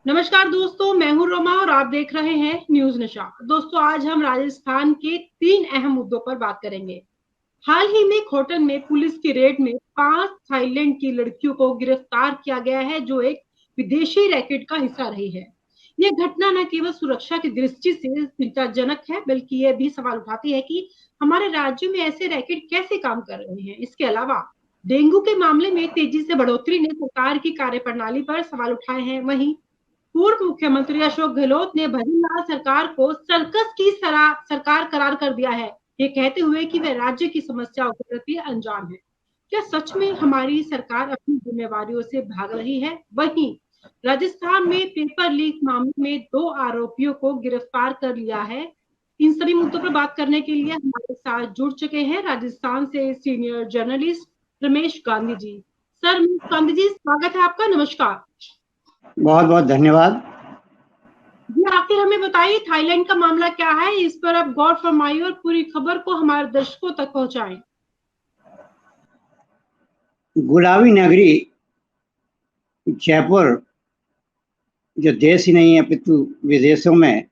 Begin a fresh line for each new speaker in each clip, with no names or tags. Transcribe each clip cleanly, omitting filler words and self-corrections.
नमस्कार दोस्तों, मैं हूं रमा और आप देख रहे हैं न्यूज निशा। दोस्तों, आज हम राजस्थान के 3 अहम मुद्दों पर बात करेंगे। हाल ही में एक होटल में पुलिस की रेड में 5 थाईलैंड की लड़कियों को गिरफ्तार किया गया है, जो एक विदेशी रैकेट का हिस्सा रही है। यह घटना न केवल सुरक्षा की दृष्टि से चिंताजनक है, बल्कि यह भी सवाल उठाती है कि हमारे राज्य में ऐसे रैकेट कैसे काम कर रहे हैं। इसके अलावा डेंगू के मामले में तेजी से बढ़ोतरी ने सरकार की कार्यप्रणाली पर सवाल उठाए हैं। वहीं पूर्व मुख्यमंत्री अशोक गहलोत ने भजनलाल सरकार को सर्कस की सरकार करार कर दिया है, ये कहते हुए कि वह राज्य की समस्याओं के प्रति अनजान है। क्या सच में हमारी सरकार अपनी जिम्मेवारियों से भाग रही है? वहीं राजस्थान में पेपर लीक मामले में 2 आरोपियों को गिरफ्तार कर लिया है। इन सभी मुद्दों पर बात करने के लिए हमारे साथ जुड़ चुके हैं राजस्थान से senior journalist Ramesh Gandhi ji. Sir, Gandhi ji, स्वागत है आपका। नमस्कार।
बहुत बहुत धन्यवाद।
जी, आखिर हमें बताइए, थाईलैंड का मामला क्या है? इस पर आप गौर फरमाइए और पूरी खबर को हमारे दर्शकों तक पहुंचाएं।
गुलाबी नगरी जयपुर जो देश ही नहीं है अपितु विदेशों में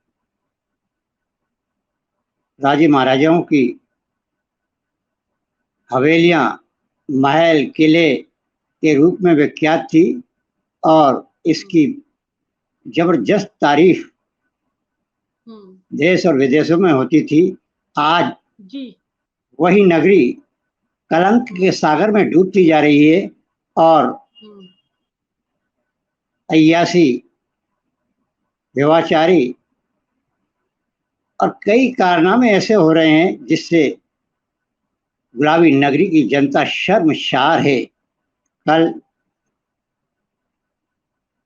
राजे महाराजाओं की हवेलियां, महल, किले के रूप में विख्यात थी और इसकी जबरदस्त तारीफ देश और विदेशों में होती थी। आज
जी।
वही नगरी कलंक के सागर में डूबती जा रही है और अय्यासी, व्यभिचारी और कई कारनामे ऐसे हो रहे हैं जिससे गुलाबी नगरी की जनता शर्मसार है। कल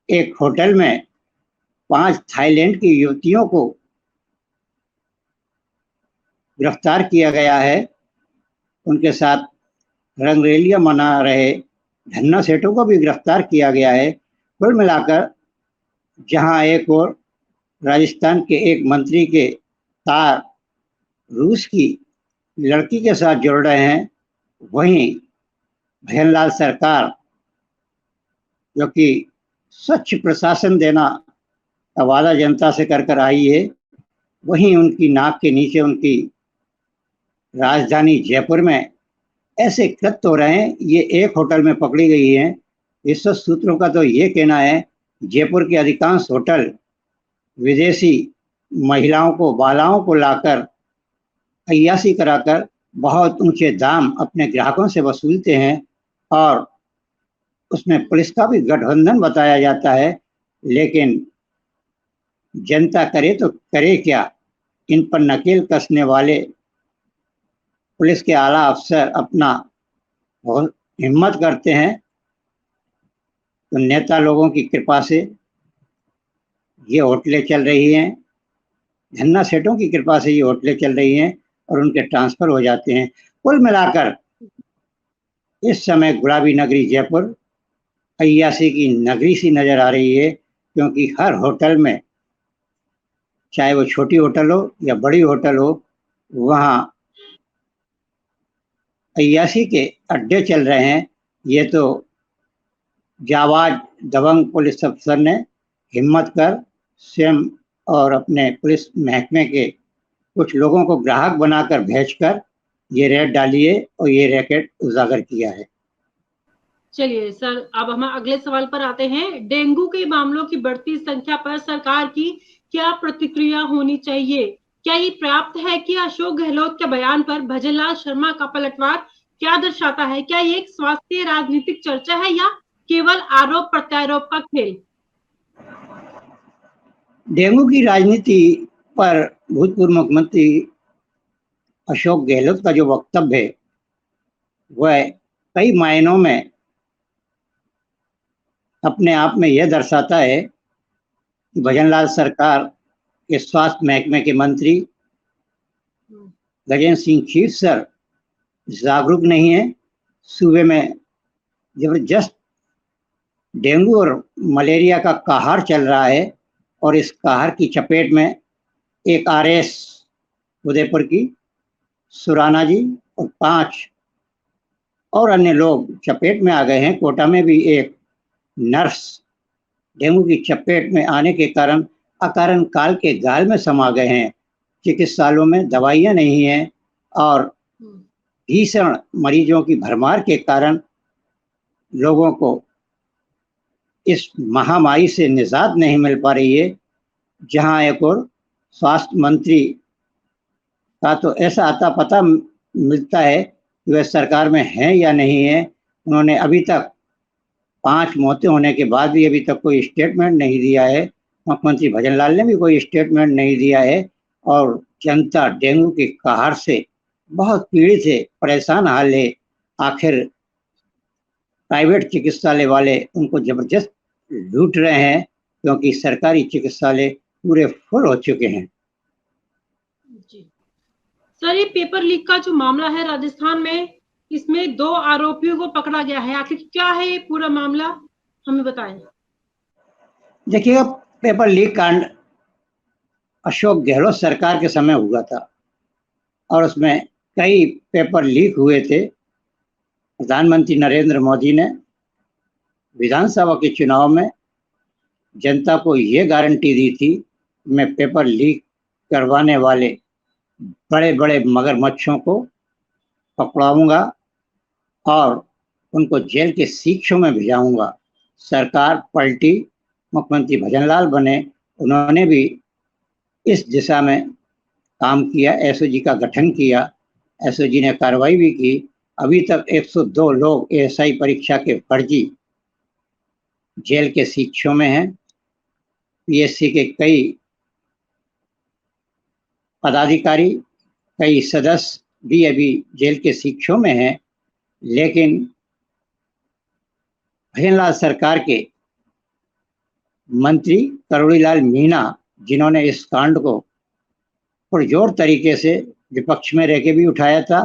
एक होटल में 5 थाईलैंड की युवतियों को गिरफ्तार किया गया है। उनके साथ रंगरेलियां मना रहे धन्ना सेठों को भी गिरफ्तार किया गया है। कुल मिलाकर जहां एक और राजस्थान के एक मंत्री के तार रूस की लड़की के साथ जुड़ रहे हैं, वहीं भजनलाल सरकार जो कि स्वच्छ प्रशासन देना का वादा जनता से कर आई है, वहीं उनकी नाक के नीचे उनकी राजधानी जयपुर में ऐसे कृत्य हो रहे हैं। ये एक होटल में पकड़ी गई है। विश्वस्त सूत्रों का तो ये कहना है जयपुर के अधिकांश होटल विदेशी महिलाओं को, बालाओं को लाकर अय्याशी कराकर बहुत ऊंचे दाम अपने ग्राहकों से वसूलते हैं और उसमें पुलिस का भी गठबंधन बताया जाता है। लेकिन जनता करे तो करे क्या? इन पर नकेल कसने वाले पुलिस के आला अफसर अपना बहुत हिम्मत करते हैं, तो नेता लोगों की कृपा से ये होटलें चल रही हैं, धन्ना सेठों की कृपा से ये होटलें चल रही हैं और उनके ट्रांसफर हो जाते हैं। कुल मिलाकर इस समय गुलाबी नगरी जयपुर अय्याशी की नगरी सी नजर आ रही है, क्योंकि हर होटल में, चाहे वो छोटी होटल हो या बड़ी होटल हो, वहाँ अय्याशी के अड्डे चल रहे हैं। ये तो जाबाज दबंग पुलिस अफसर ने हिम्मत कर स्वयं और अपने पुलिस महकमे के कुछ लोगों को ग्राहक बनाकर भेजकर ये रेड डाली है और ये रैकेट उजागर किया है।
चलिए सर, अब हम अगले सवाल पर आते हैं। डेंगू के मामलों की बढ़ती संख्या पर सरकार की क्या प्रतिक्रिया होनी चाहिए? क्या ये पर्याप्त है कि अशोक गहलोत के बयान पर भजनलाल शर्मा का पलटवार क्या दर्शाता है? क्या ये एक स्वास्थ्य राजनीतिक चर्चा है या केवल आरोप प्रत्यारोप का खेल?
डेंगू की राजनीति पर भूतपूर्व मुख्यमंत्री अशोक गहलोत का जो वक्तव्य है वह कई मायनों में अपने आप में यह दर्शाता है कि भजनलाल सरकार के स्वास्थ्य महकमे के मंत्री गजेंद्र सिंह खीरसर जागरूक नहीं है। सूबे में जबरदस्त डेंगू और मलेरिया का कहर चल रहा है और इस कहर की चपेट में एक आरएस उदयपुर की सुराना जी और 5 और अन्य लोग चपेट में आ गए हैं। कोटा में भी एक नर्स डेंगू की चपेट में आने के कारण अकारण काल के गाल में समा गए हैं। चिकित्सालयों में दवाइयां नहीं हैं और भीषण मरीजों की भरमार के कारण लोगों को इस महामारी से निजात नहीं मिल पा रही है। जहां एक और स्वास्थ्य मंत्री का तो ऐसा अता पता मिलता है कि वह सरकार में है या नहीं है। उन्होंने अभी तक 5 मौतें होने के बाद भी अभी तक कोई स्टेटमेंट नहीं दिया है। मुख्यमंत्री भजनलाल ने भी कोई स्टेटमेंट नहीं दिया है और जनता डेंगू की कहर से बहुत पीड़ित है, परेशान हाल है। आखिर प्राइवेट चिकित्सालय वाले उनको जबरदस्त लूट रहे हैं क्योंकि सरकारी चिकित्सालय पूरे फुल हो चुके हैं।
जी सर, ये पेपर लीक का जो मामला है राजस्थान में, इसमें 2 आरोपियों को पकड़ा गया है। आखिर क्या है ये पूरा मामला, हमें बताएं।
देखिएगा, पेपर लीक कांड अशोक गहलोत सरकार के समय हुआ था और उसमें कई पेपर लीक हुए थे। प्रधानमंत्री नरेंद्र मोदी ने विधानसभा के चुनाव में जनता को ये गारंटी दी थी, मैं पेपर लीक करवाने वाले बड़े बड़े मगरमच्छों को पकड़ाऊंगा और उनको जेल के सीक्षों में भिजाऊंगा। सरकार पलटी, मुख्यमंत्री भजनलाल बने, उन्होंने भी इस दिशा में काम किया, एसओजी का गठन किया, एसओजी ने कार्रवाई भी की। अभी तक 102 लोग एएसआई परीक्षा के फर्जी जेल के शिक्षों में हैं। पीएससी के कई पदाधिकारी, कई सदस्य भी अभी जेल के शिक्षों में हैं। लेकिन भजनलाल सरकार के मंत्री करोड़ीलाल मीणा, जिन्होंने इस कांड को पुरजोर तरीके से विपक्ष में रहकर भी उठाया था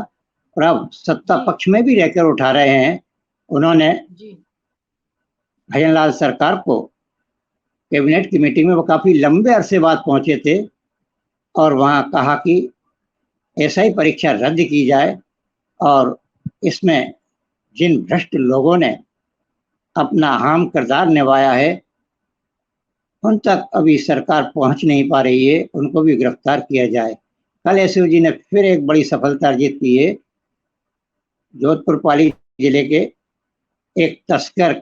और अब सत्ता पक्ष में भी रहकर उठा रहे हैं, उन्होंने भजनलाल सरकार को कैबिनेट की मीटिंग में वो काफी लंबे अरसे बाद पहुंचे थे और वहां कहा कि एसआई परीक्षा रद्द की जाए और इसमें जिन भ्रष्ट लोगों ने अपना अहम किरदार निभाया है उन तक अभी सरकार पहुंच नहीं पा रही है, उनको भी गिरफ्तार किया जाए। कल एसओजी ने फिर एक बड़ी सफलता अर्जित की है। जोधपुर पाली जिले के एक तस्कर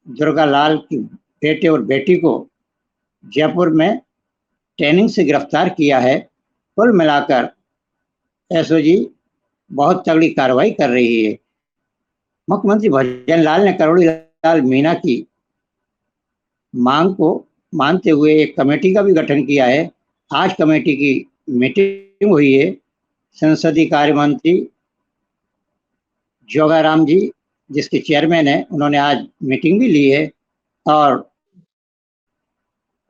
दुर्गा लाल की बेटे और बेटी को जयपुर में ट्रेनिंग से गिरफ्तार किया है। कुल मिलाकर एसओजी बहुत तगड़ी कार्रवाई कर रही है। मुख्यमंत्री भजनलाल ने करोड़ीलाल मीणा की मांग को मानते हुए एक कमेटी का भी गठन किया है। आज कमेटी की मीटिंग हुई है। संसदीय कार्य मंत्री जोगाराम जी, जिसके चेयरमैन है, उन्होंने आज मीटिंग भी ली है और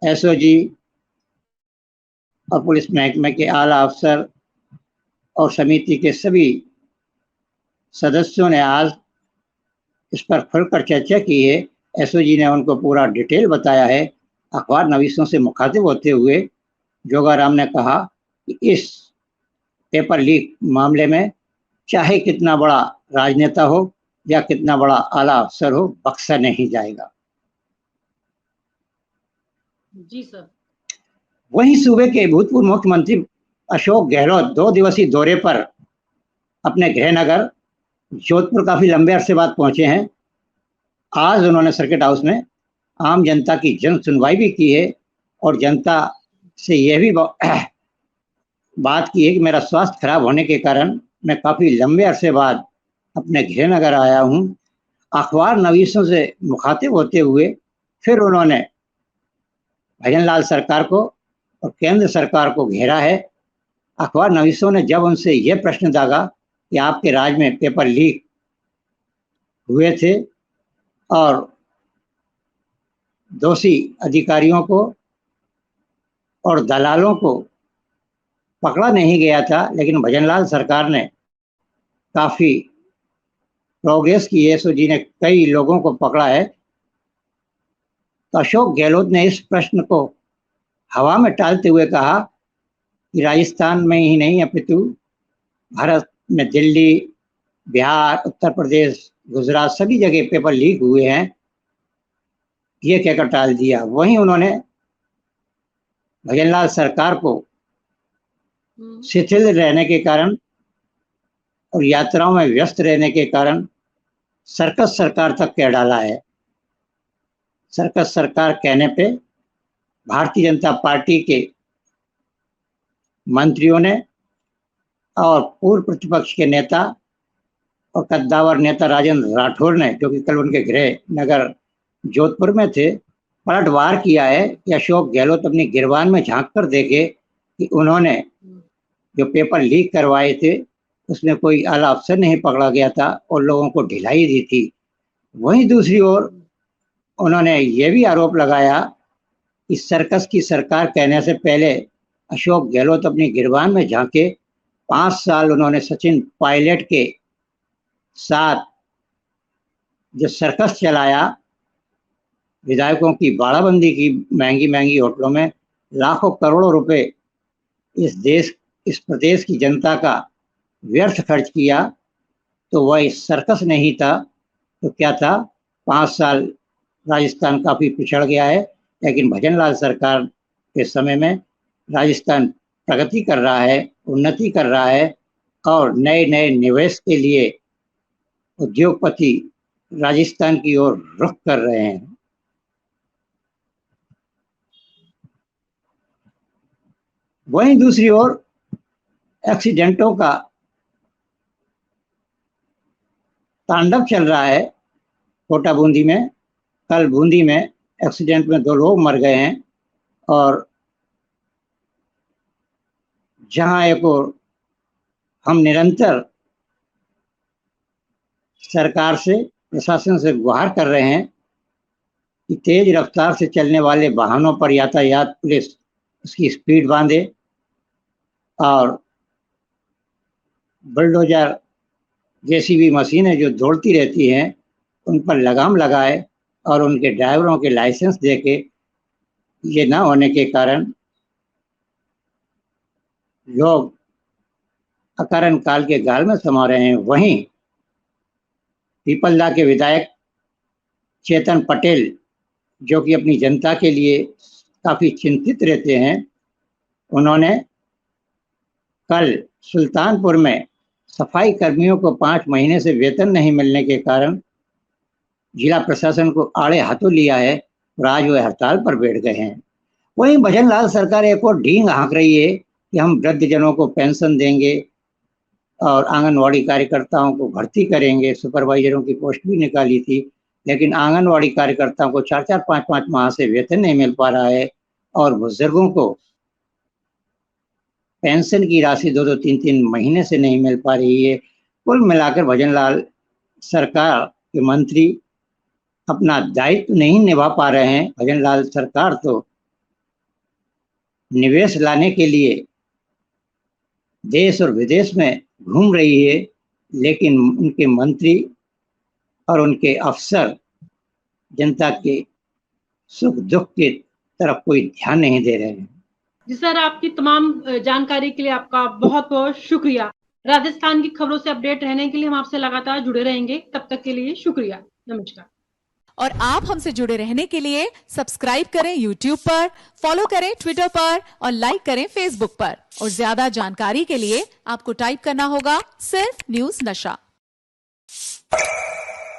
एसओजी और पुलिस महकमे के आला अफसर और समिति के सभी सदस्यों ने आज इस पर खुलकर चर्चा की है। एसओजी ने उनको पूरा डिटेल बताया है। अखबार नवीसों से मुखातिब होते हुए जोगाराम ने कहा कि इस पेपर लीक मामले में चाहे कितना बड़ा राजनेता हो या कितना बड़ा आला अफसर हो, बख्शा नहीं जाएगा।
जी सर।
वहीं सूबे के भूतपूर्व मुख्यमंत्री अशोक गहलोत 2 दिवसीय दौरे पर अपने गृह नगर जोधपुर काफी लंबे अरसे बाद पहुंचे हैं। आज उन्होंने सर्किट हाउस में आम जनता की जन सुनवाई भी की है और जनता से यह भी बात की है कि मेरा स्वास्थ्य खराब होने के कारण मैं काफी लंबे अरसे बाद अपने गृह नगर आया हूं। अखबार नवीसों से मुखातिब होते हुए फिर उन्होंने भजनलाल सरकार को और केंद्र सरकार को घेरा है। अखबार नवीसों ने जब उनसे यह प्रश्न दागा कि आपके राज्य में पेपर लीक हुए थे और दोषी अधिकारियों को और दलालों को पकड़ा नहीं गया था, लेकिन भजनलाल सरकार ने काफी प्रोग्रेस की है, एसओजी ने कई लोगों को पकड़ा है। तो अशोक गहलोत ने इस प्रश्न को हवा में टालते हुए कहा कि राजस्थान में ही नहीं अपितु भारत में दिल्ली, बिहार, उत्तर प्रदेश, गुजरात सभी जगह पेपर लीक हुए हैं। ये कहकर टाल दिया। वहीं उन्होंने भजनलाल सरकार को शिथिल रहने के कारण और यात्राओं में व्यस्त रहने के कारण सर्कस सरकार तक कह डाला है। सर्कस सरकार कहने पे भारतीय जनता पार्टी के मंत्रियों ने और पूर्व प्रतिपक्ष के नेता और कद्दावर नेता राजेंद्र राठौर ने, जो कि कल उनके गृह नगर जोधपुर में थे, पलटवार किया है कि अशोक गहलोत अपनी गिरबान में झांक कर देखे कि उन्होंने जो पेपर लीक करवाए थे उसमें कोई आला अफसर नहीं पकड़ा गया था और लोगों को ढिलाई दी थी। वहीं दूसरी ओर उन्होंने ये भी आरोप लगाया कि सर्कस की सरकार कहने से पहले अशोक गहलोत अपनी गिरबान में झांके। 5 साल उन्होंने सचिन पायलट के साथ जो सर्कस चलाया, विधायकों की बाड़ाबंदी की, महंगी महंगी होटलों में लाखों करोड़ों रुपए इस प्रदेश की जनता का व्यर्थ खर्च किया, तो वह सर्कस नहीं था तो क्या था? 5 साल राजस्थान काफी पिछड़ गया है, लेकिन भजनलाल सरकार के समय में राजस्थान प्रगति कर रहा है, उन्नति कर रहा है और नए नए निवेश के लिए उद्योगपति राजस्थान की ओर रुख कर रहे हैं। वहीं दूसरी ओर एक्सीडेंटों का तांडव चल रहा है कोटा बूंदी में। कल बूंदी में एक्सीडेंट में 2 लोग मर गए हैं और जहां एक और हम निरंतर सरकार से, प्रशासन से गुहार कर रहे हैं कि तेज रफ्तार से चलने वाले वाहनों पर यातायात पुलिस उसकी स्पीड बांधे और बुलडोजर जेसीबी मशीनें जो दौड़ती रहती हैं उन पर लगाम लगाए और उनके ड्राइवरों के लाइसेंस देके, ये ना होने के कारण लोग अकारण काल के गाल में समा रहे हैं। वहीं पीपलदा के विधायक चेतन पटेल, जो कि अपनी जनता के लिए काफी चिंतित रहते हैं, उन्होंने कल सुल्तानपुर में सफाई कर्मियों को 5 महीने से वेतन नहीं मिलने के कारण जिला प्रशासन को आड़े हाथों लिया है और आज वह हड़ताल पर बैठ गए हैं। वहीं भजनलाल सरकार एक और ढींग हाँक रही है कि हम वृद्धजनों को पेंशन देंगे और आंगनवाड़ी कार्यकर्ताओं को भर्ती करेंगे। सुपरवाइजरों की पोस्ट भी निकाली थी, लेकिन आंगनवाड़ी कार्यकर्ताओं को 4-4, 5-5 माह से वेतन नहीं मिल पा रहा है और बुजुर्गों को पेंशन की राशि 2-2, 3-3 महीने से नहीं मिल पा रही है। कुल मिलाकर भजनलाल सरकार के मंत्री अपना दायित्व नहीं निभा पा रहे हैं। भजनलाल सरकार तो निवेश लाने के लिए देश और विदेश में घूम रही है, लेकिन उनके मंत्री और उनके अफसर जनता के सुख दुख की तरफ कोई ध्यान नहीं दे रहे हैं।
जी सर, आपकी तमाम जानकारी के लिए आपका बहुत बहुत शुक्रिया। राजस्थान की खबरों से अपडेट रहने के लिए हम आपसे लगातार जुड़े रहेंगे। तब तक के लिए शुक्रिया, नमस्कार।
और आप हमसे जुड़े रहने के लिए सब्सक्राइब करें YouTube पर, फॉलो करें Twitter पर और लाइक करें Facebook पर। और ज्यादा जानकारी के लिए आपको टाइप करना होगा सिर्फ न्यूज़ नशा।